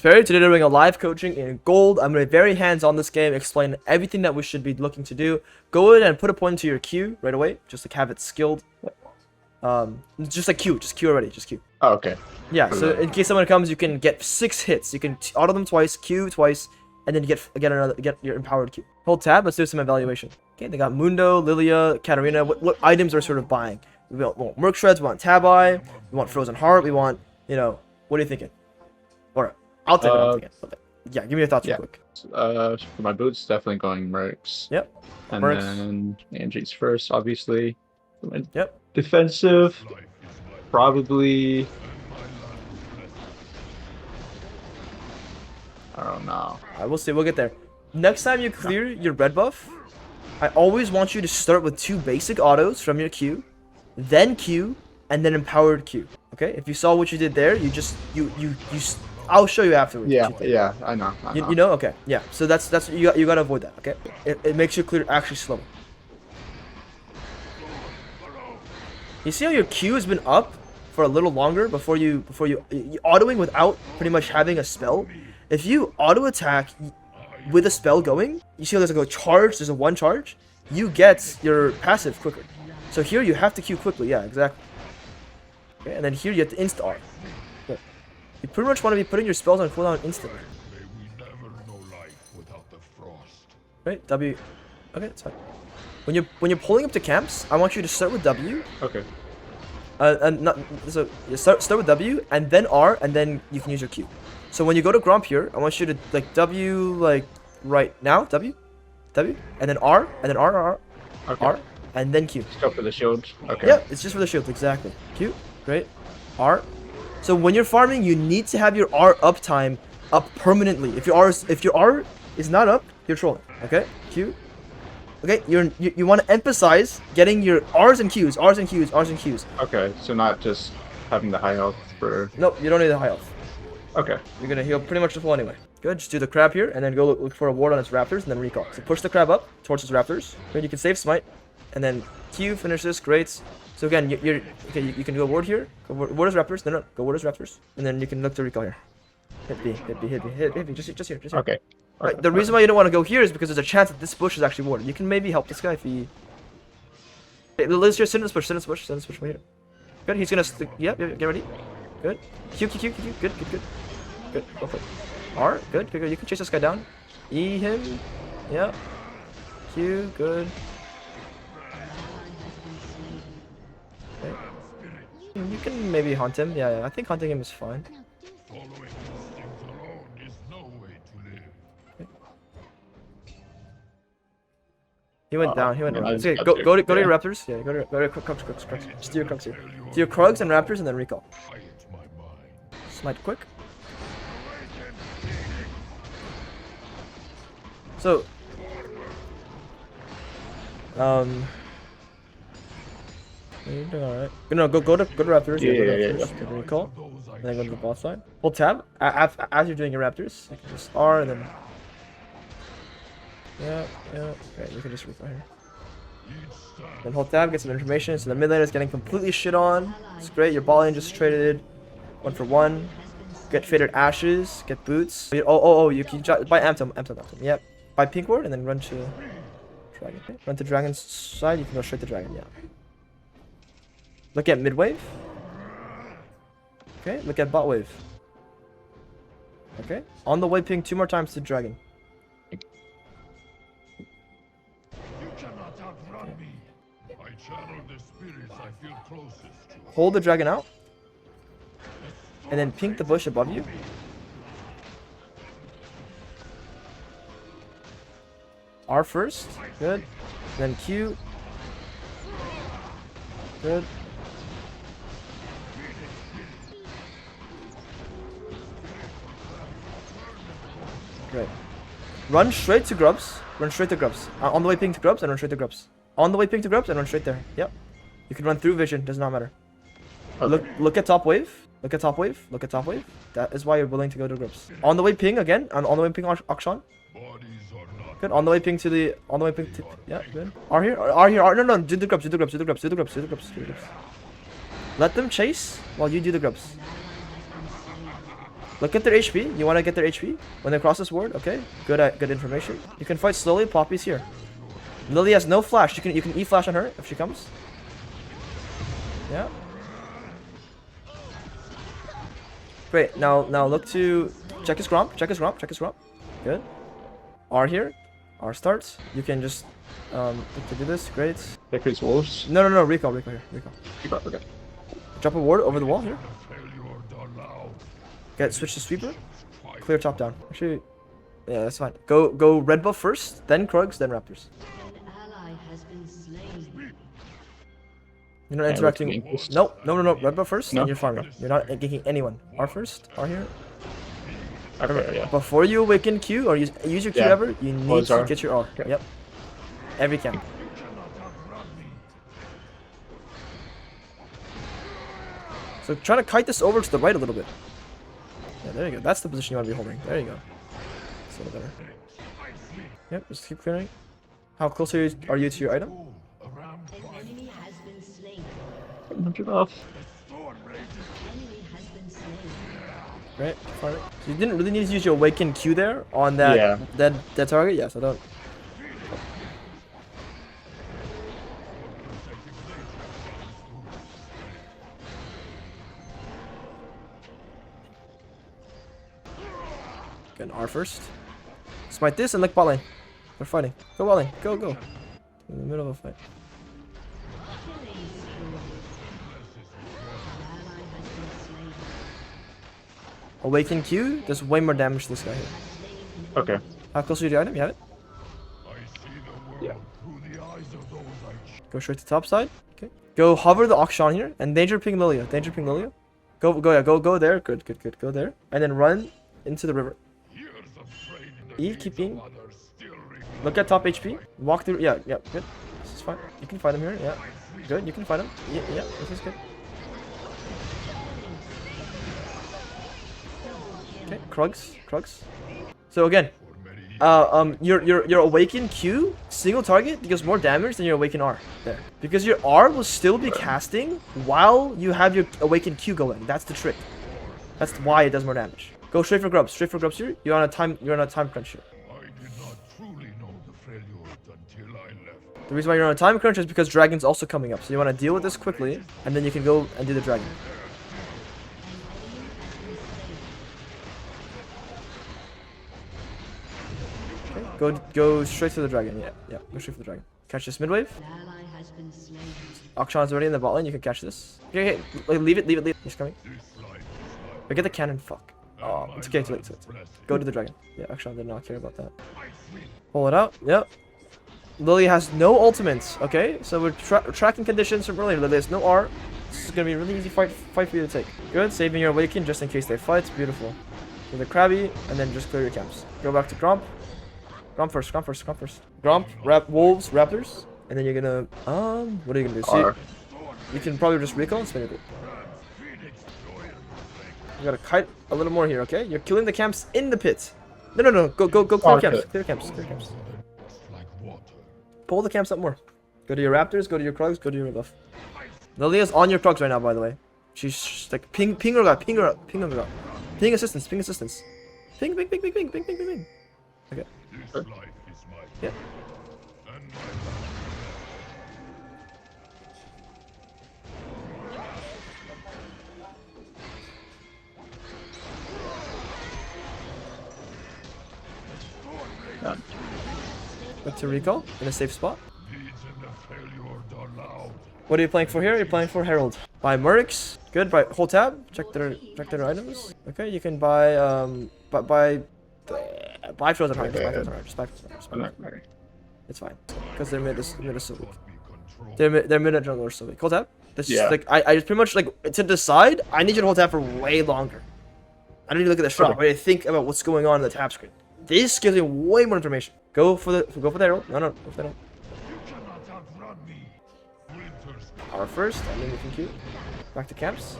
is Perry. Today we're doing a live coaching in gold. I'm going to be very hands-on this game, explain everything that we should be looking to do. Go ahead and put a point into your Q right away, just like have it skilled. Just like Q, just Q already, just Q. Oh, okay. Yeah, so in case someone comes, you can get 6 hits. You can auto them twice, Q twice, and then you get your empowered Q. Hold tab, let's do some evaluation. Okay, they got Mundo, Lilia, Katarina. What items are sort of buying? We want Merc Shreds, we want Tab Eye, we want Frozen Heart, we want, you know, what are you thinking? Alright, I'll take it, I'll take it. Okay. Yeah, give me your thoughts real quick. For my boots, definitely going Mercs. Yep. And Mercs. then Angie's first, obviously. Yep. Defensive, probably. I don't know. Alright, we'll see, we'll get there. Next time you clear your red buff, I always want you to start with 2 basic autos from your Q, then Q, and then empowered Q. Okay? If you saw what you did there, you just I'll show you afterwards. Yeah, I know. You know? Okay. Yeah. So that's you gotta avoid that. Okay. It makes you clear actually slow. You see how your Q has been up for a little longer before you autoing without pretty much having a spell. If you auto attack with a spell going, you see how there's like a charge, there's a 1 charge, you get your passive quicker. So here you have to Q quickly. Yeah, exactly. Okay, and then here you have to insta R. Okay. You pretty much want to be putting your spells on cooldown instantly. Right, W. Okay, that's fine. When you're pulling up to camps, I want you to start with W. Okay. And not so you start with W and then R and then you can use your Q. So when you go to Gromp here, I want you to like W like right now, W, and then R, and then R, Okay. R, and then Q. Let's go for the shield. Okay. Yeah, it's just for the shield, exactly. Q, great. R. So when you're farming, you need to have your R uptime up permanently. If your R is not up, you're trolling. Okay. Q. Okay, you want to emphasize getting your R's and Q's, R's and Q's, R's and Q's. Okay, so not just having the high health for. Nope, you don't need the high health. Okay. You're gonna heal pretty much the full anyway. Good, just do the crab here, and then go look for a ward on its raptors, and then recall. So push the crab up towards its raptors. Then you can save smite, and then Q, finish this, great. So again, okay, you can go ward here, go ward his raptors, no, go ward his raptors, and then you can look to recall here. Hit B, hit B, just here. Okay. Right, the reason why you don't want to go here is because there's a chance that this bush is actually warded. You can maybe help this guy if he... Okay, let's just sit in this bush right here. Good, he's gonna... Yep, get ready. Good. Q, good. Good, go for it. R, good, you can chase this guy down. E him. Yep. Q, good. Okay. You can maybe hunt him. Yeah, I think hunting him is fine. He went down. It's okay. Go to your raptors. Yeah, go to Krugs. Just do your Krugs here. Do your Krugs and raptors and then recall. Smite quick. So, you're doing alright. No, go to raptors. Yeah. Recall. And then go to the boss side. Hold tab as you're doing your raptors. You can just R and then. Yeah. Okay, you can just recall here. Then hold tab, get some information. So the mid lane is getting completely shit on. It's great. Your ball lane just traded 1 for 1. Get faded ashes. Get boots. Oh, you can buy Amtom. Yep. Buy pink ward and then run to dragon. Okay. Run to dragon's side. You can go straight to dragon. Yeah. Look at mid wave. Okay. Look at bot wave. Okay. On the way, ping 2 more times to dragon. Hold the dragon out. And then pink the bush above you. R first. Good. Then Q. Good. Great. Run straight to Grubs. On the way ping to Grubs and run straight to Grubs. On the way ping to Grubs and run straight there. Yep. You can run through vision, does not matter. Okay. Look at top wave. Look at top wave. That is why you're willing to go to Grubs. On the way ping again. On the way ping Akshan. Good. On the way ping to the. Yeah, good. R here. No. Do the Grubs. Let them chase while you do the Grubs. Look at their HP. You want to get their HP when they cross this ward. Okay, good information. You can fight slowly. Poppy's here. Lily has no flash. You can E flash on her if she comes. Yeah. Great. Now look to check his gromp. Check his gromp. Good. R here. R starts. You can just look to do this. Great. Take his wolves. No. Recall here. Recall. Okay. Drop a ward over the wall here. Get switch to sweeper. Clear top down. Actually, yeah, that's fine. Go red buff first, then Krugs, then Raptors. You're not interacting. No. Red buff first, No? and you're farming. You're not ganking anyone. R first. R here. Okay, yeah. Before you awaken Q or use your Q Yeah. ever, you need to R. get your R. Okay. Yep. Every camp. So try to kite this over to the right a little bit. Yeah, there you go. That's the position you want to be holding. There you go. It's a little better. Yep, just keep clearing. How close are you to your item? Knock it off. Right, farming. So you didn't really need to use your awaken Q there on that Yeah. that target. Yeah, so don't. Get an R first. Smite this and lick bot lane. They're fighting. Go bot lane. Go. In the middle of a fight. Awaken Q does way more damage to this guy here. Okay. How close are you to the item? You have it? Yeah. Go straight to top side. Okay. Go hover the auction here and danger ping Lilia. Go there. Good. Go there. And then run into the river. E, keep being. Look at top HP. Walk through. Yeah, good. This is fine. You can fight him here. Yeah. Good. You can fight him. Yeah, this is good. Okay, Krugs. So again, your awaken Q single target deals more damage than your awaken R there, because your R will still be casting while you have your awaken Q going. That's the trick. That's why it does more damage. Go straight for grubs. Here. You're on a time crunch here. The reason why you're on a time crunch is because dragon's also coming up, so you want to deal with this quickly, and then you can go and do the dragon. Go straight to the dragon. Yeah. Go straight for the dragon. Catch this midwave. Akshan's already in the bot lane. You can catch this. Okay. Leave it. He's coming. But get the cannon. Fuck. Oh, it's okay. Too late. Go to the dragon. Yeah, Akshan did not care about that. Pull it out. Yep. Lily has no ultimates. Okay, so we're tracking conditions from earlier. Lily has no R. This is gonna be a really easy fight for you to take. Good. Saving your awaken just in case they fight. Beautiful. Do the Krabby and then just clear your camps. Go back to Gromp. Gromp first. Gromp, wolves, raptors, and then you're gonna what are you gonna do? R. You can probably just recall and spin it. You gotta kite a little more here, okay? You're killing the camps in the pit. No. Go clear camps. Clear camps. Pull the camps up more. Go to your raptors. Go to your Krugs. Go to your buff. Lilia's on your Krugs right now, by the way. She's like ping her up. Ping assistance. Ping. Okay. Yeah. Look to recall in a safe spot. What are you playing for here? You're playing for Herald. Buy Mercs. Good. Buy hold tab. Check their items. Okay, you can buy buy frozen heart. Just buy frozen heart. It's fine because their mid is so weak. Their mid and jungle are so weak. Hold tab. This is like I just pretty much like to decide. I need you to hold tab for way longer. I don't need to look at the shot. I need to think about what's going on in the tab screen. This gives me way more information. Go for the Herald. No, go for the Herald. R first, and then we can queue. Back to camps.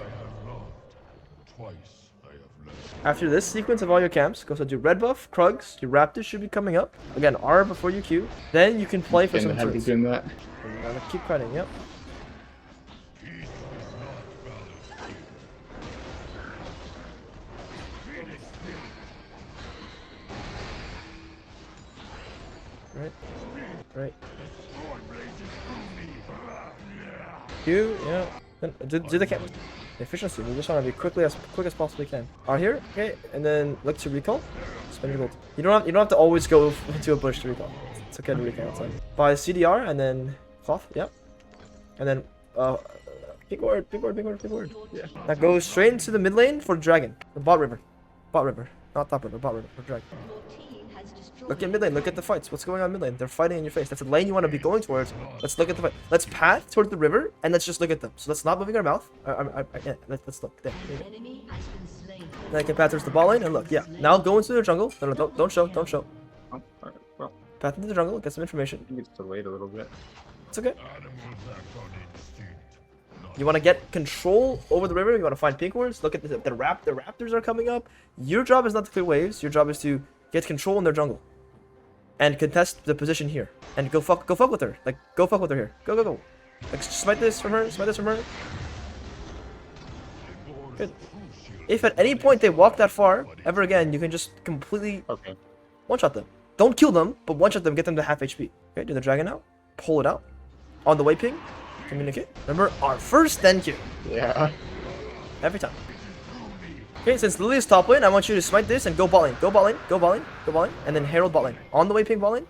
After this sequence of all your camps, go so do red buff, Krugs, your Raptors should be coming up. Again, R before you queue. Then you can play for some turns. Doing that. You gotta keep cutting, yep. Right. Q, yeah. Then do the camp. Efficiency. We just want to be quick as possibly can. Are here, okay, and then look to recall. Spend your gold. You don't have to always go into a bush to recall. It's okay to recall outside. Buy CDR and then cloth, yep. And then big word. Yeah. Now go straight into the mid lane for dragon. The bot river. Not top river, bot river for dragon. Look at mid lane, look at the fights. What's going on mid lane? They're fighting in your face. That's the lane you want to be going towards. Let's look at the fight. Let's path towards the river and let's just look at them. So let's not moving our mouth. Yeah, let's look. There you go. Then I can path towards the ball lane and look. Yeah. Now go into the jungle. No, don't show. Oh, alright, well, Path into the jungle, get some information. I need to wait a little bit. It's okay. You want to get control over the river. You want to find pink wards. Look at the raptors are coming up. Your job is not to clear waves. Your job is to get control in their jungle. And contest the position here. And go fuck with her. Like, go fuck with her here. Go. Like, smite this from her. Good. If at any point they walk that far, ever again, you can just completely one-shot them. Don't kill them, but one-shot them, get them to half HP. Okay, do the dragon out. Pull it out. On the way ping. Communicate. Remember, our first, then Q. Yeah. Every time. Okay, since Lily is top lane, I want you to smite this and go bot lane. Go bot lane, and then herald bot lane. On the way ping bot lane,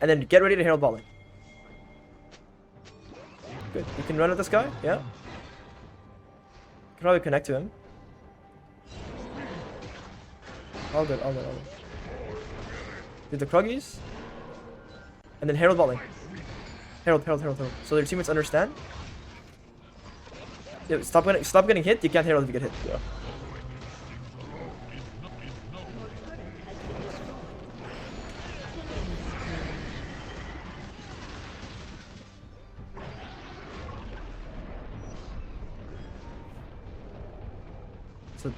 and then get ready to herald bot lane. Good. You can run at this guy, yeah. You can probably connect to him. All good. Do the Kruggies. And then herald bot lane. Herald. So their teammates understand. Yeah, stop getting hit. You can't herald if you get hit. Yeah. So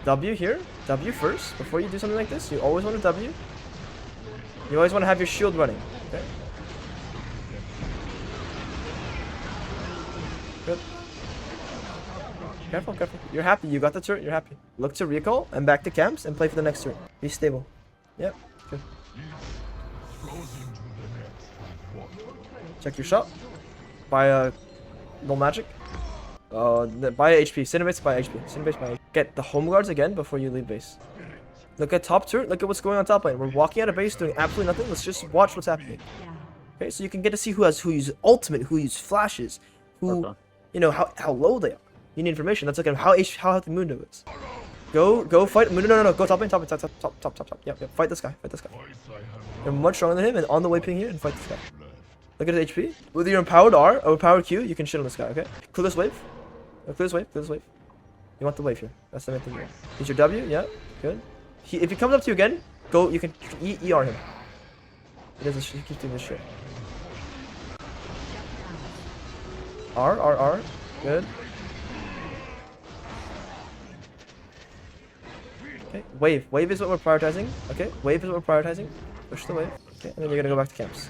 W here. W first. Before you do something like this, you always want to W. You always want to have your shield running. Okay. Good. Careful. You're happy. You got the turret. You're happy. Look to recall and back to camps and play for the next turn. Be stable. Yep. Good. Check your shot. Buy a no magic. Buy a HP. Cinebase, buy HP. Get the home guards again before you leave base. Look at top turret. Look at what's going on top lane. We're walking out of base doing absolutely nothing. Let's just watch what's happening. Okay, so you can get to see who uses ultimate, who uses flashes, who, you know, how low they are. You need information. Let's look at how healthy Mundo is. Go fight Mundo. No. Go top lane. Top. Yep. Fight this guy. You're much stronger than him, and on the way ping here and fight this guy. Look at his HP. With your empowered R or empowered Q, you can shit on this guy. Okay. Clear this wave. Clear this wave. You want the wave here. That's the main thing. Use your W. Yeah. Good. If he comes up to you again, go. You can ER him. He keeps doing this shit. R. Good. Okay. Wave is what we're prioritizing. Okay. Wave is what we're prioritizing. Push the wave. Okay. And then you're gonna go back to camps.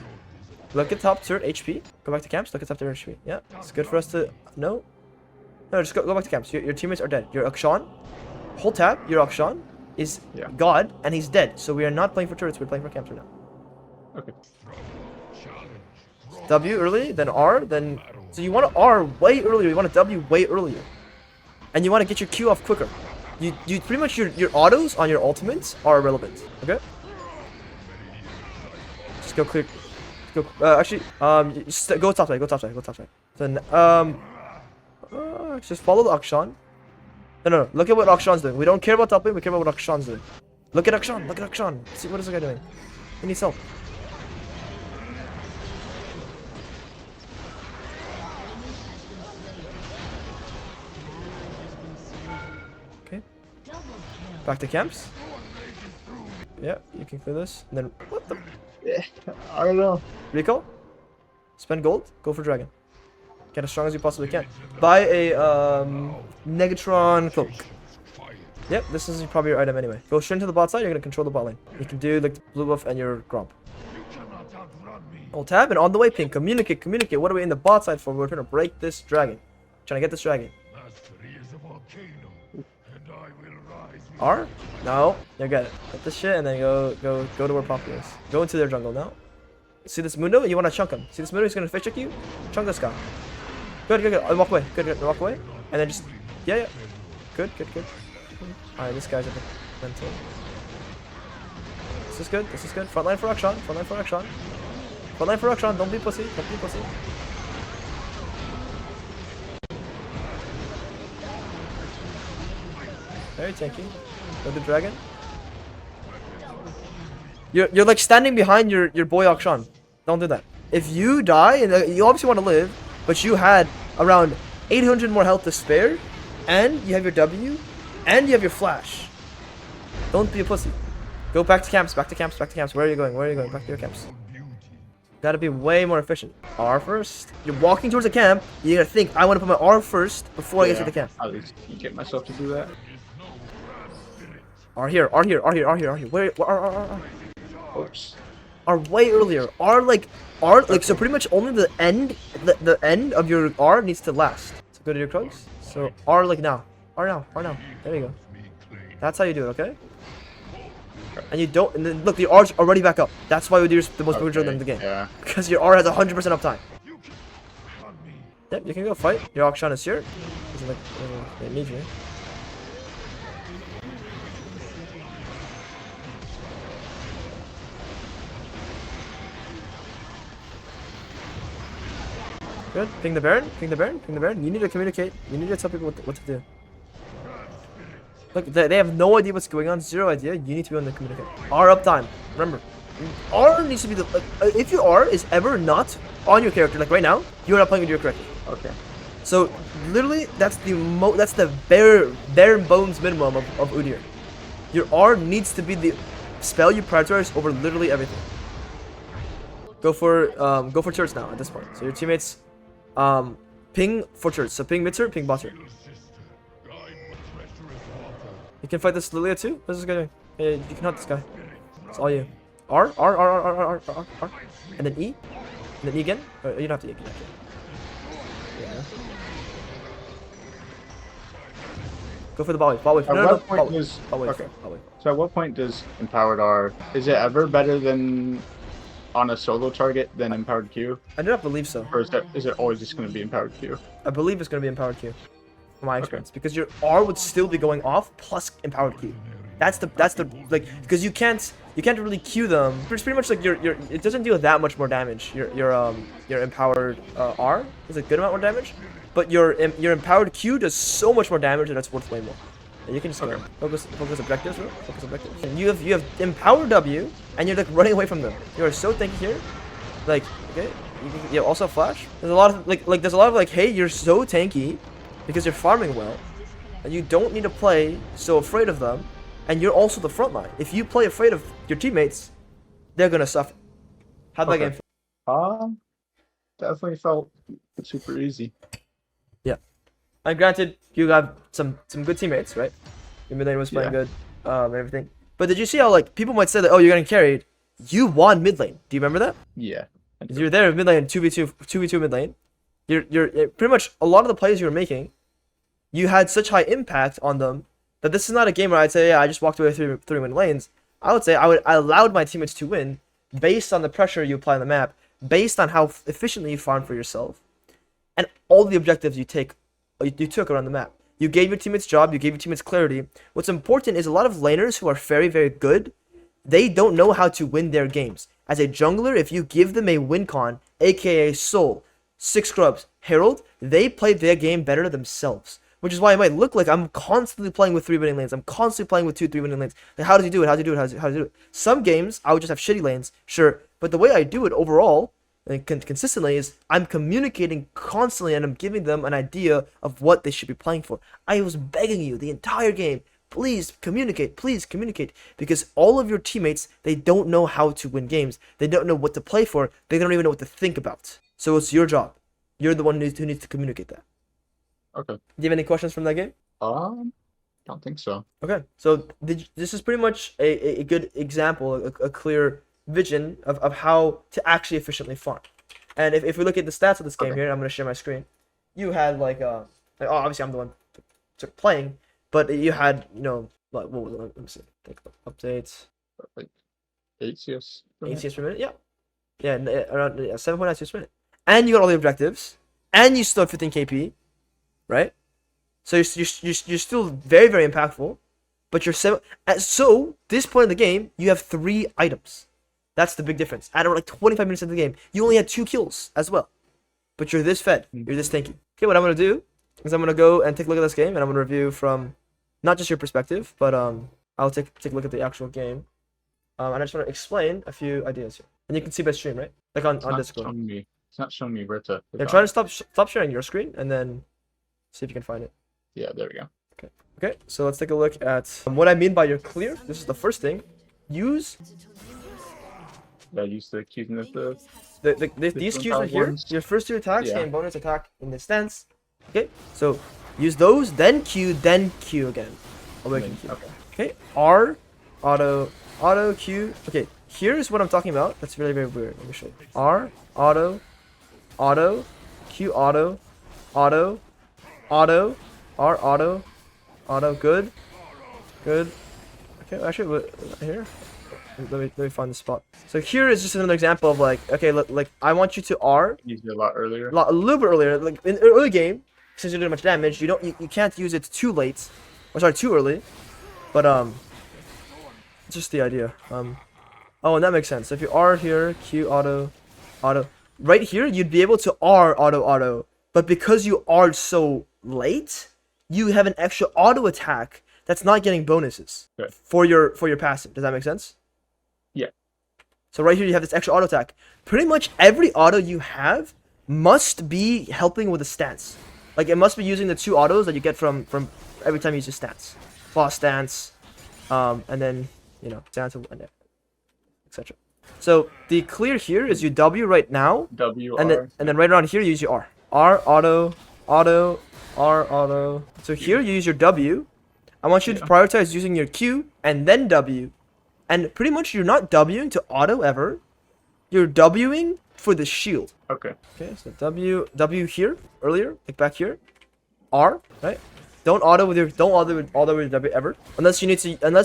Look at top turret HP. Go back to camps. Look at top turret HP. Yeah. It's good for us to know. No, just go back to camps. Your teammates are dead. Your Akshan. Hold tab. Your Akshan is God, and he's dead. So we are not playing for turrets. We're playing for camps right now. Okay. W early, then R, then... So you want to R way earlier. You want to W way earlier. And you want to get your Q off quicker. You pretty much your autos on your ultimates are irrelevant. Okay? Just go quick. Go actually go top side. Then just follow the Akshan. No. Look at what Akshan's doing. We don't care about top lane, we care about what Akshan's doing. Look at Akshan. See what is the guy doing? He needs help. Okay. Back to camps. Yeah, you can clear this. And then what the? Yeah, I don't know. Recall. Spend gold. Go for dragon. Get as strong as you possibly can. Buy a Negatron cloak. Yep, this is probably your item anyway. Go straight into the bot side. You're gonna control the bot lane. You can do like the blue buff and your Gromp. Hold tab and on the way ping. Communicate. What are we in the bot side for? We're trying to break this dragon. Trying to get this dragon. R? No. You're good. Get this shit and then go to where Poppy is. Go into their jungle now. See this Mundo? You want to chunk him. See this Mundo? He's going to fish check you? Chunk this guy. Good, good, good. Walk away. Good, good. Walk away. And then just... Yeah, yeah. Good, good, good. Alright, this guy's a bit mental. This is good. This is good. Front line for Akshan. Front line for Akshan. Front line for Akshan. Don't be pussy. Don't be pussy. Very tanky. Go the dragon. You're like standing behind your boy Akshan. Don't do that. If you die, and you obviously want to live, but you had around 800 more health to spare, and you have your W, and you have your flash. Don't be a pussy. Go back to camps, back to camps, back to camps. Where are you going? Where are you going? Back to your camps. Gotta be way more efficient. R first. You're walking towards the camp. You gotta think, I want to put my R first before I get to the camp. At least you get myself to do that. R here, R here, R here, R here, R here. Where, R. Oops. R way earlier. R like, so pretty much only the end of your R needs to last. So go to your Krugs. So R like now. R now, R now. There you go. That's how you do it, okay? And you don't, and then look, the R's already back up. That's why UDYR is the most popular drug in the game. Yeah. Because your R has 100% uptime. Yep, you can go fight. Your Akshan is here. He's like, they need you. Good. Ping the Baron. Ping the Baron. Ping the Baron. You need to communicate. You need to tell people what to do. Look, they have no idea what's going on. Zero idea. You need to be on the communicate. R uptime. Remember, R needs to be the. If your R is ever not on your character, like right now, you're not playing with your correctly. Okay. So literally, that's the bare bones minimum of UDYR. Your R needs to be the spell you prioritize over literally everything. Go for turrets now at this point. So your teammates, ping for turrets. So ping mid turret, ping bot turret. You can fight this Lilia too. What's this guy doing? Yeah, you can hunt this guy. It's all you. R, and then E, and then E again. You don't have to E again. Yeah. Go for the ball wave. Ball wave. At No, what no, point ball wave. does Ball wave. okay? Ball wave. So at what point does empowered R? Is it ever better than on a solo target than empowered Q? I do not believe so. Or is it always just going to be empowered Q? I believe it's going to be empowered Q, from my experience, because your R would still be going off plus empowered Q. That's the like, because you can't really Q them. It's pretty much like your it doesn't deal that much more damage. Your empowered R is a good amount more damage, but your empowered Q does so much more damage that it's worth way more. And you can just focus objectives, bro. Focus objectives. And you have empowered W, and you're like running away from them. You are so tanky here. Like, okay, you also flash. There's a lot of there's a lot of like, hey, you're so tanky because you're farming well, and you don't need to play so afraid of them. And you're also the front line. If you play afraid of your teammates, they're gonna suffer. How'd that game feel? Definitely felt super easy. Yeah. And granted, you have some good teammates, right? Your mid lane was playing good, and everything. But did you see how like people might say that, oh, you're getting carried? You won mid lane. Do you remember that? Yeah. You're there mid lane, 2v2 mid lane. You're pretty much a lot of the plays you were making, you had such high impact on them that this is not a game where I'd say, yeah, I just walked away three win lanes. I would say I allowed my teammates to win based on the pressure you apply on the map, based on how efficiently you farm for yourself, and all the objectives you took around the map. You gave your teammates job, you gave your teammates clarity. What's important is a lot of laners who are very, very good, they don't know how to win their games. As a jungler, if you give them a win con, aka Soul, 6 Scrubs, Herald, they play their game better themselves. Which is why it might look like I'm constantly playing with 3 winning lanes. I'm constantly playing with 2-3 winning lanes. Like, how does he do it? How does he do it? How does he do it? Some games, I would just have shitty lanes, sure. But the way I do it overall, and consistently, is I'm communicating constantly and I'm giving them an idea of what they should be playing for. I was begging you the entire game, please communicate, because all of your teammates, they don't know how to win games. They don't know what to play for. They don't even know what to think about. So it's your job. You're the one who needs to communicate that. Okay. Do you have any questions from that game? Don't think so. Okay, so this is pretty much a good example, a clear vision of how to actually efficiently farm. And if we look at the stats of this game here, I'm going to share my screen. You had like obviously I'm the one playing, but you had, let me see. Take a update. Like 8 CS. 8 CS per minute. Yeah. Yeah, around 7.9 CS per minute. And you got all the objectives, and you still have 15 KP, right? So you're still very, very impactful, but you're so this point in the game you have 3 items. That's the big difference. At like 25 minutes into the game, you only had 2 kills as well, but you're this fed, you're this tanky. Okay, what I'm gonna do is I'm gonna go and take a look at this game, and I'm gonna review from not just your perspective, but I'll take a look at the actual game, and I just want to explain a few ideas here, and you can see by stream, right? Like on Discord. It's not showing me where to. Yeah, try to stop sharing your screen, and then see if you can find it. Yeah, there we go. Okay, so let's take a look at what I mean by your clear. This is the first thing. Use Use the cues in these cues right here. Your first 2 attacks gain bonus attack in this stance. Okay, so use those, then Q again. Awaken Q. Okay, R, auto, Q. Okay, here's what I'm talking about. That's really, very weird. Let me show you. R, auto, Q, auto, R, auto, good. Okay, actually, here. Let me find the spot. So here is just another example of like, okay, like I want you to R. Use it a lot earlier. A little bit earlier. Like in early game, since you're doing much damage, you can't use it too late, or sorry, too early. But it's just the idea. Oh, and that makes sense. So if you R here, Q auto, right here, you'd be able to R auto, but because you R'd so late, you have an extra auto attack that's not getting bonuses for your passive. Does that make sense? Yeah. So right here you have this extra auto attack. Pretty much every auto you have must be helping with the stance. Like it must be using the 2 autos that you get from every time you use your stance. Boss stance, and then stance and etc. So the clear here is you W right now. W and then right around here you use your R. R auto, R auto. So here you use your W. I want you to prioritize using your Q and then W. And pretty much you're not Wing to auto ever. You're Wing for the shield. Okay. Okay, so W here, earlier, like back here. R, right? Don't auto with all the way to W ever. Unless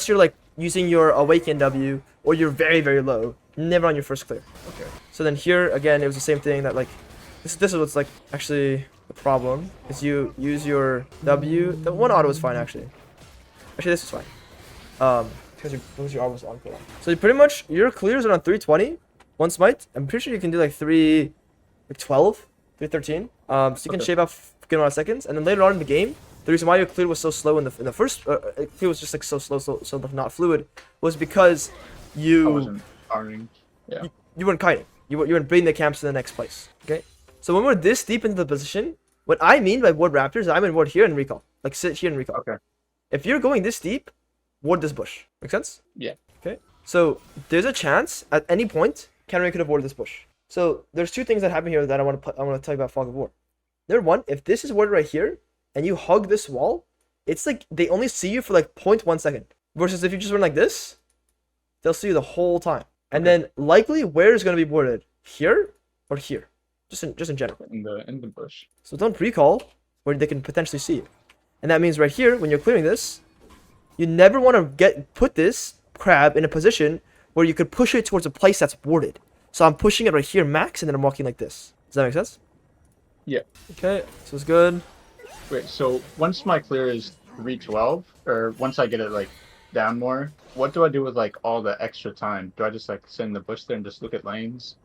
you're like using your awaken W or you're very, very low. Never on your first clear. Okay. So then here again it was the same thing that like this is what's like actually the problem is you use your W. The one auto is fine actually. Actually this is fine. Because your R was on cooldown. So you pretty much your clears are on 320, 1 smite. I'm pretty sure you can do like 312, 313. So you can shave off a good amount of seconds, and then later on in the game, the reason why your clear was so slow in the first clear was just like so slow, so not fluid, was because you wasn't farming. Yeah. You weren't kiting. You weren't bringing the camps to the next place. Okay. So when we're this deep into the position, what I mean by ward raptors, I mean ward here and recall. Like sit here and recall. Okay. If you're going this deep, ward this bush. Make sense? Yeah. Okay. So there's a chance at any point Kenry could have warded this bush. So there's 2 things that happen here that I want to tell you about Fog of War. Number 1, if this is warded right here and you hug this wall, it's like they only see you for like 0.1 second. Versus if you just run like this, they'll see you the whole time. And then likely where is going to be warded? Here or here? Just in general. In the bush. So don't recall where they can potentially see you. And that means right here, when you're clearing this, you never want to put this crab in a position where you could push it towards a place that's warded. So I'm pushing it right here max, and then I'm walking like this. Does that make sense? Yeah. Okay, so it's good. Wait, so once my clear is 312, or once I get it like down more, what do I do with like all the extra time? Do I just like sit in the bush there and just look at lanes?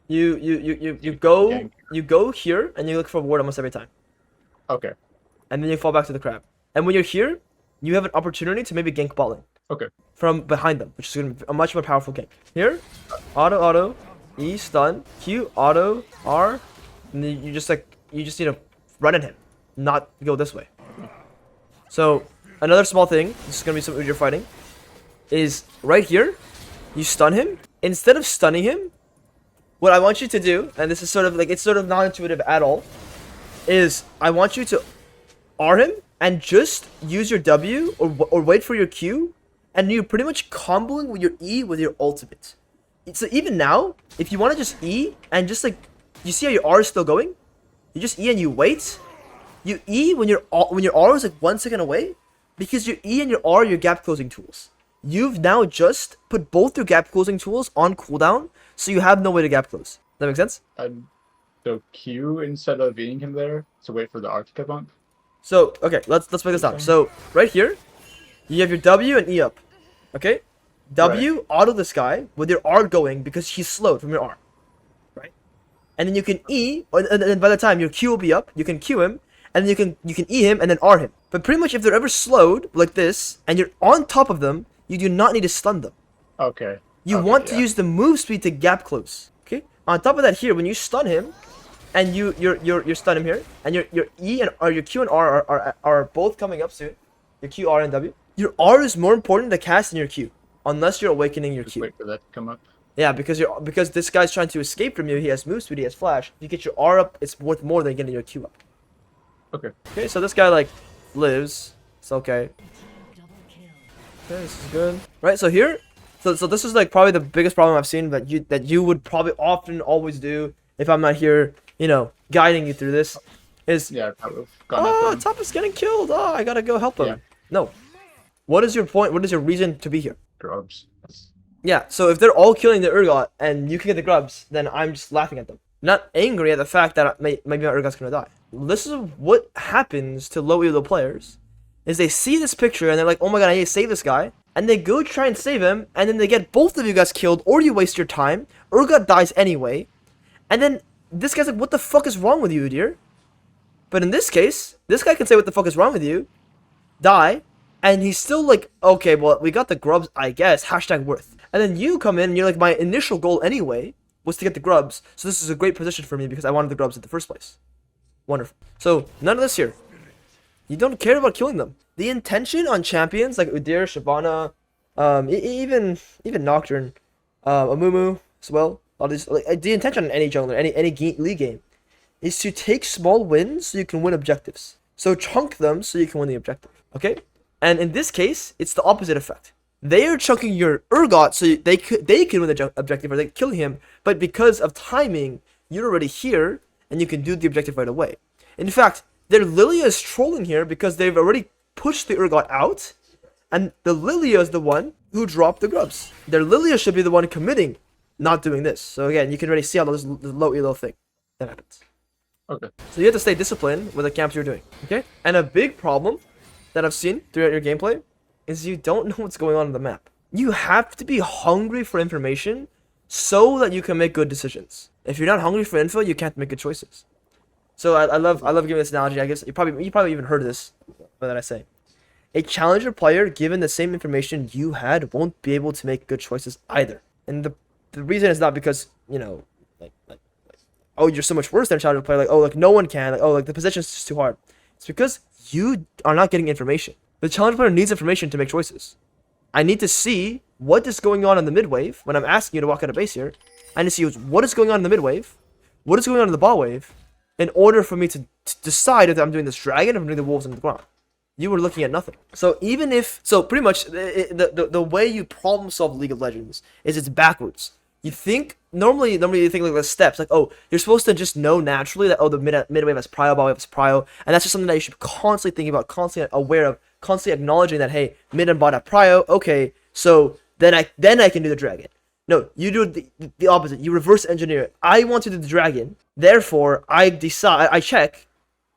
You go here and you look for a ward almost every time. Okay. And then you fall back to the crab. And when you're here, you have an opportunity to maybe gank balling. Okay. From behind them, which is going to be a much more powerful gank. Here, auto, E stun, Q, auto, R, and then you just need to run at him, not go this way. So another small thing, this is going to be something you're fighting, is right here, you stun him. Instead of stunning him, what I want you to do, and this is sort of like, it's sort of not intuitive at all, is I want you to R him and just use your W or wait for your Q, and you're pretty much comboing with your E with your ultimate. So even now, if you want to just E and just like, you see how your R is still going? You just E and you wait. You E when your R is like 1 second away, Because your E and your R are your gap closing tools. You've now just put both your gap closing tools on cooldown, so you have no way to gap close. Does that make sense? So Q instead of being him there to wait for the R to come up. So okay, let's break this down. So right here, you have your W and E up. Okay? W auto this guy with your R going because he's slowed from your R. Right? And then you can E, and then by the time your Q will be up, you can Q him, and then you can E him and then R him. But pretty much if they're ever slowed like this, and you're on top of them, you do not need to stun them. Okay. You want to use the move speed to gap close. Okay? On top of that here, when you stun him, and you stun him here, and your E and or your Q and R are both coming up soon. Your Q, R, and W. Your R is more important to cast than your Q. Unless you're awakening your Q. Wait for that to come up. Yeah, because this guy's trying to escape from you. He has move speed. He has flash. If you get your R up, it's worth more than getting your Q up. Okay. Okay, so this guy like lives. It's okay. Okay, this is good. Right, so here, so this is like probably the biggest problem I've seen that you would probably often always do if I'm not here, you know, guiding you through this. Is top is getting killed. Oh, I gotta go help him. Yeah. No. What is your point? What is your reason to be here? Grubs. Yeah, so if they're all killing the Urgot and you can get the grubs, then I'm just laughing at them. Not angry at the fact that maybe my Urgot's gonna die. This is what happens to low elo players, is they see this picture and they're like, oh my god, I need to save this guy. And they go try and save him, and then they get both of you guys killed, or you waste your time. Urgot dies anyway. And then this guy's like, what the fuck is wrong with you, UDYR? But in this case, this guy can say what the fuck is wrong with you, die, and he's still like, okay, well, we got the grubs, I guess, hashtag worth. And then you come in and you're like, my initial goal anyway was to get the grubs, so this is a great position for me because I wanted the grubs in the first place. Wonderful. So, none of this here. You don't care about killing them. The intention on champions like UDYR, Shyvana, even Nocturne, Amumu as well, all these, like, the intention on any jungler, any league game, is to take small wins so you can win objectives. So chunk them so you can win the objective. Okay? And in this case, it's the opposite effect. They are chunking your Urgot so they can win the objective or they kill him, but because of timing, you're already here and you can do the objective right away. In fact, their Lilia is trolling here because they've already pushed the Urgot out, and the Lilia is the one who dropped the grubs. Their Lilia should be the one committing, not doing this. So again, you can already see how this low elo thing that happens. Okay. So you have to stay disciplined with the camps you're doing. Okay? And a big problem that I've seen throughout your gameplay is you don't know what's going on in the map. You have to be hungry for information so that you can make good decisions. If you're not hungry for info, you can't make good choices. So I love giving this analogy. I guess you probably even heard this, what did I say? A challenger player given the same information you had won't be able to make good choices either. And the reason is not because, you know, like oh, you're so much worse than a challenger player, like, oh, like no one can, like, oh, like the position's just too hard. It's because you are not getting information. The challenger player needs information to make choices. I need to see what is going on in the mid wave when I'm asking you to walk out of base here. I need to see what is going on in the mid wave, what is going on in the bot wave, in order for me to decide if I'm doing this dragon or if I'm doing the wolves on the ground. You were looking at nothing. So even if, so pretty much the way you problem solve League of Legends is it's backwards. You think, normally you think like the steps, like, oh, you're supposed to just know naturally that, oh, the mid wave has prio, bot wave has prio, and that's just something that you should constantly think about, constantly aware of, constantly acknowledging that, hey, mid and bot have prio, okay, so then I can do the dragon. No, you do the opposite. You reverse engineer it. I want to do the dragon, therefore I decide, I check,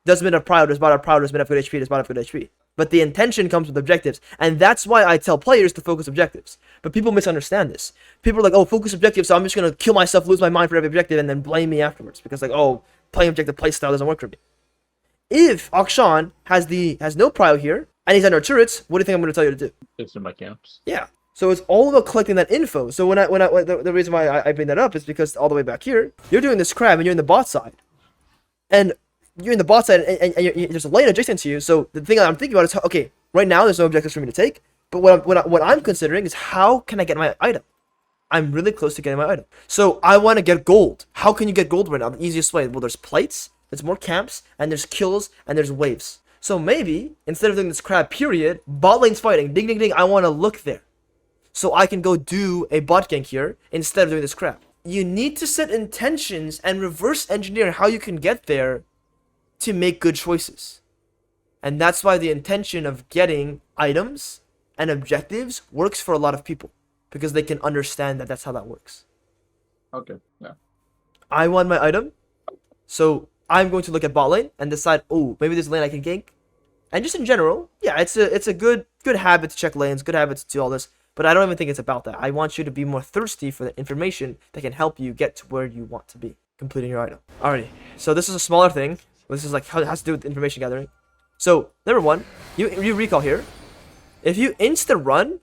does mid have prio, does bot have prio, does mid have good HP, does bot have good HP. But the intention comes with objectives, and that's why I tell players to focus objectives. But people misunderstand this. People are like, oh, focus objectives, so I'm just going to kill myself, lose my mind for every objective, and then blame me afterwards. Because like, oh, playing objective playstyle doesn't work for me. If Akshan has no prio here, and he's under turrets, what do you think I'm going to tell you to do? It's in my camps. Yeah. So it's all about collecting that info. So the reason why I bring that up is because all the way back here, you're doing this crab, and you're in the bot side. And you're in the bot side, and there's a lane adjacent to you. So the thing I'm thinking about is, okay, right now there's no objectives for me to take. But what I'm considering is, how can I get my item? I'm really close to getting my item. So I want to get gold. How can you get gold right now? The easiest way. Well, there's plates, there's more camps, and there's kills, and there's waves. So maybe, instead of doing this crab period, bot lane's fighting. Ding, ding, ding, I want to look there. So I can go do a bot gank here, instead of doing this crab. You need to set intentions and reverse engineer how you can get there to make good choices. And that's why the intention of getting items and objectives works for a lot of people. Because they can understand that that's how that works. Okay, yeah. I want my item. So I'm going to look at bot lane and decide, oh, maybe there's a lane I can gank. And just in general, yeah, it's a good habit to check lanes, good habit to do all this. But I don't even think it's about that. I want you to be more thirsty for the information that can help you get to where you want to be, completing your item. Alrighty, so this is a smaller thing. This is like how it has to do with information gathering. So, number one, you recall here. If you insta run,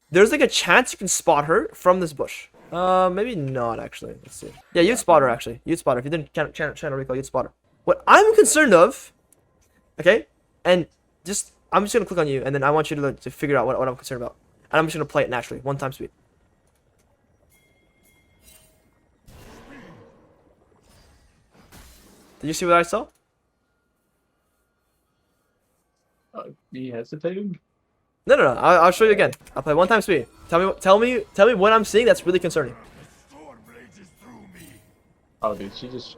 there's like a chance you can spot her from this bush. Maybe not actually. Let's see. Yeah, you'd spot her actually. You'd spot her. If you didn't channel recall, you'd spot her. What I'm concerned of, okay, and I'm just gonna click on you, and then I want you to figure out what I'm concerned about. And I'm just gonna play it naturally, 1 time speed. Did you see what I saw? Me hesitating? No. I'll show you again. I'll play 1 time speed. Tell me what I'm seeing that's really concerning. Oh, dude, she just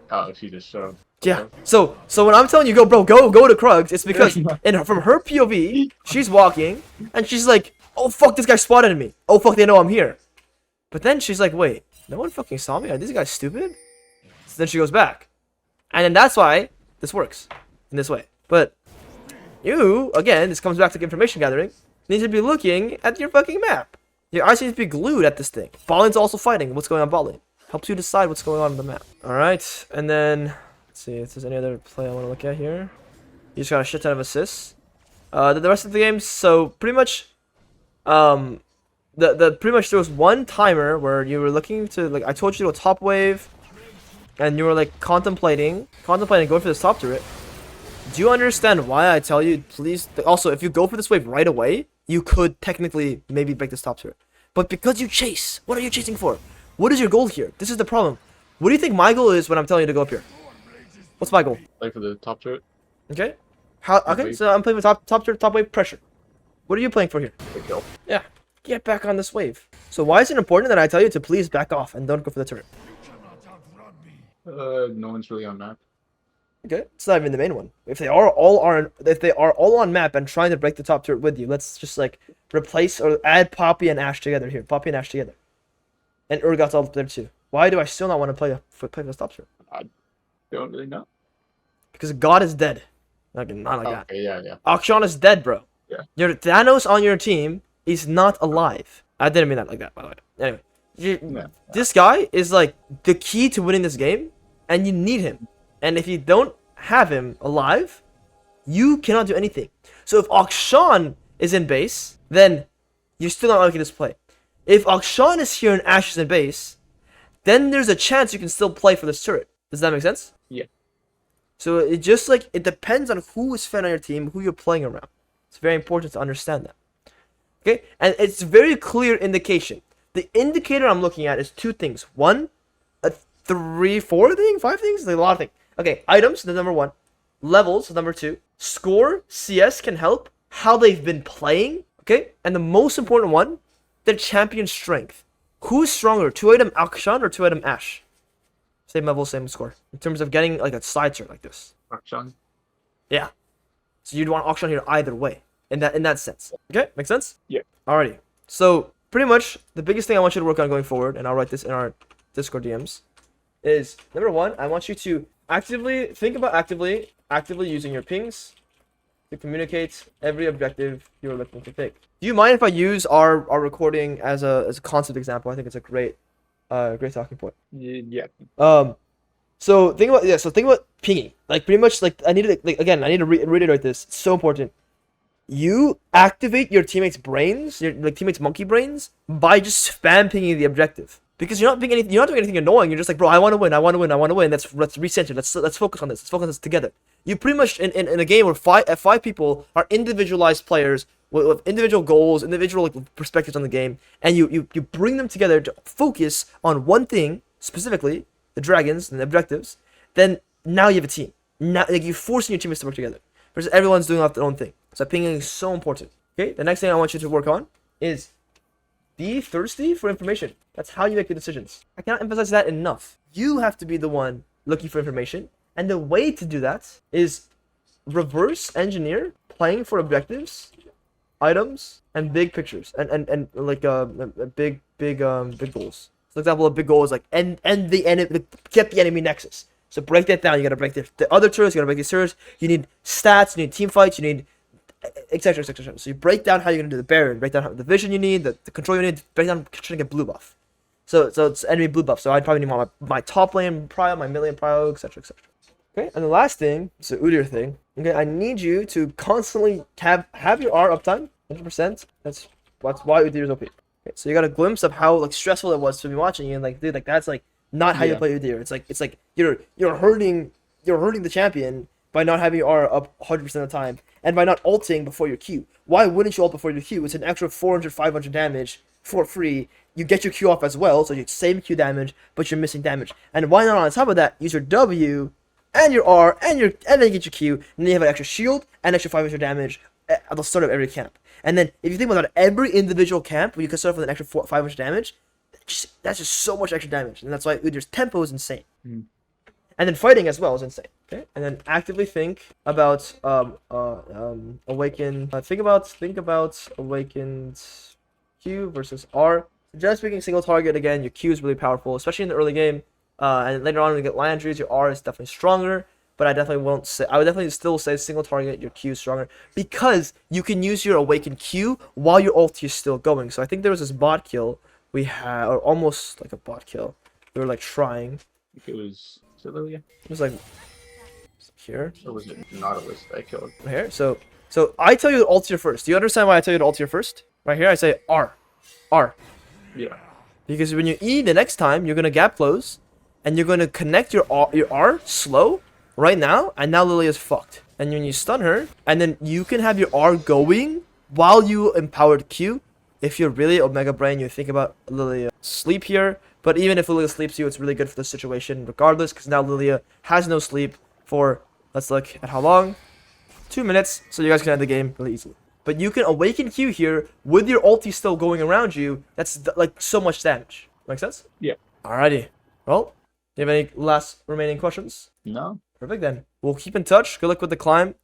showed up. Yeah. So when I'm telling you go to Krugs, it's because from her POV, she's walking and she's like, oh fuck, this guy spotted me. Oh fuck, they know I'm here. But then she's like, wait, no one fucking saw me? Are these guys stupid? So then she goes back. And then that's why this works in this way. But you, again, this comes back to information gathering, need to be looking at your fucking map. Your eyes need to be glued at this thing. Bot lane's also fighting what's going on bot lane. Helps you decide what's going on the map. Alright, and then let's see if there's any other play I want to look at here. You just got a shit ton of assists. The rest of the games, so pretty much pretty much there was one timer where you were looking to, like, I told you to go top wave, and you were like contemplating going for this top turret. Do you understand why I tell you, please? Also, if you go for this wave right away, you could technically maybe break this top turret. But because you chase, what are you chasing for? What is your goal here? This is the problem. What do you think my goal is when I'm telling you to go up here? What's my goal? Play for the top turret. Okay. Okay, so I'm playing with top turret, top wave pressure. What are you playing for here? Good kill. Yeah. Get back on this wave. So why is it important that I tell you to please back off and don't go for the turret? No one's really on map. Okay, it's not even the main one. If they are all on map and trying to break the top turret with you, let's just like replace or add Poppy and Ashe together here. Poppy and Ashe together, and Urgot's all there too. Why do I still not want to play for the top turret? I don't really know. Because God is dead. Not like that. Okay, yeah. Akshan is dead, bro. Yeah. Your Thanos on your team is not alive. I didn't mean that like that, by the way. Anyway, this guy is like the key to winning this game, and you need him. And if you don't have him alive, you cannot do anything. So if Akshan is in base, then you're still not making this play. If Akshan is here and Ashe is in base, then there's a chance you can still play for this turret. Does that make sense? Yeah. So it just like, it depends on who is fed on your team, who you're playing around. It's very important to understand that. Okay? And it's very clear indication. The indicator I'm looking at is 2 things. 1, a 3, 4 thing, 5 things, like a lot of things. Okay, items, the number 1. Levels, number 2. Score, CS can help. How they've been playing, okay? And the most important one, their champion strength. Who's stronger, 2-item Akshan or 2-item Ashe? Same level, same score. In terms of getting like a side turret like this. Akshan. Yeah. So you'd want Akshan here either way. In that sense. Okay, make sense? Yeah. Alrighty. So pretty much the biggest thing I want you to work on going forward, and I'll write this in our Discord DMs, is number 1, I want you to actively using your pings to communicate every objective you're looking to take. Do you mind if I use our recording as a concept example? I think it's a great talking point. Yeah. So think about pinging. Like pretty much like I need to reiterate this. It's so important. You activate your teammates' brains, your teammates' monkey brains, by just spam pinging the objective. Because you're not doing anything annoying. You're just like, bro, I want to win. Let's recenter. Let's focus on this. Let's focus on this together. You pretty much in a game where 5 people are individualized players with individual goals, individual perspectives on the game, and you bring them together to focus on one thing specifically, the dragons and the objectives. Then now you have a team. Now you're forcing your teammates to work together. Versus everyone's doing off their own thing. So pinging is so important. Okay, the next thing I want you to work on is be thirsty for information. That's how you make the decisions. I cannot emphasize that enough. You have to be the one looking for information, and the way to do that is reverse engineer playing for objectives, items, and big pictures, and like big goals. For example, a big goal is like end the enemy, get the enemy nexus. So break that down. You gotta break the other turrets. You gotta break these turrets. You need stats. You need team fights. You need etc. etc. So you break down how you're gonna do the Baron. Break down how, the vision you need, the control you need. Break down trying to get blue buff. So it's enemy blue buff. So I'd probably need my top lane prio, my mid lane prio, etc. etc. Okay, and the last thing, it's the UDYR thing. Okay, I need you to constantly have your R uptime, 100%. That's why UDYR is OP. Okay, so you got a glimpse of how like stressful it was to be watching you, and like, dude, like that's like not how you play UDYR. It's like you're hurting the champion by not having your R up 100% of the time, and by not ulting before your Q. Why wouldn't you ult before your Q? It's an extra 400, 500 damage for free. You get your Q off as well, so you same Q damage, but you're missing damage. And why not on top of that use your W and your R and then you get your Q, and then you have an extra shield and extra 500 damage at the start of every camp. And then if you think about every individual camp where you can start with an extra 500 damage, that's just so much extra damage, and that's why UDYR's tempo is insane. And then fighting as well is insane. Okay, and then actively think about awaken. Think about awakened Q versus R. Just speaking single target again, your Q is really powerful, especially in the early game. And later on when you get line injuries, your R is definitely stronger. But I would definitely still say single target, your Q is stronger, because you can use your awakened Q while your ulti is still going. So I think there was this bot kill we had, or almost like a bot kill. We were like trying. I think was it Lilia? It was like here. Or was it Nautilus that I killed? Here. So I tell you to ult here first. Do you understand why I tell you to ult here first? Right here I say R. Yeah. Because when you E the next time, you're gonna gap close, and you're gonna connect your R slow right now, and now Lilia's fucked. And when you stun her, and then you can have your R going while you empowered Q. If you're really Omega Brain, you think about Lilia sleep here. But even if Lilia sleeps you, it's really good for the situation regardless, because now Lilia has no sleep for, let's look at how long, 2 minutes, so you guys can end the game really easily. But you can awaken Q here with your ulti still going around you. That's like so much damage. Make sense? Yeah. Alrighty. Well, do you have any last remaining questions? No. Perfect then. We'll keep in touch. Good luck with the climb.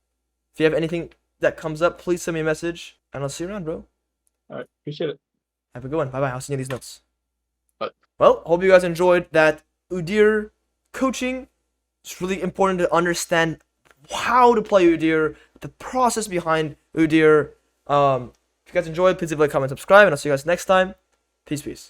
If you have anything that comes up, please send me a message, and I'll see you around, bro. Alright, appreciate it. Have a good one. Bye-bye. I'll send you these notes. Bye. Well, hope you guys enjoyed that UDYR coaching. It's really important to understand how to play UDYR, the process behind UDYR. If you guys enjoyed, please leave a like, comment, subscribe, and I'll see you guys next time. Peace.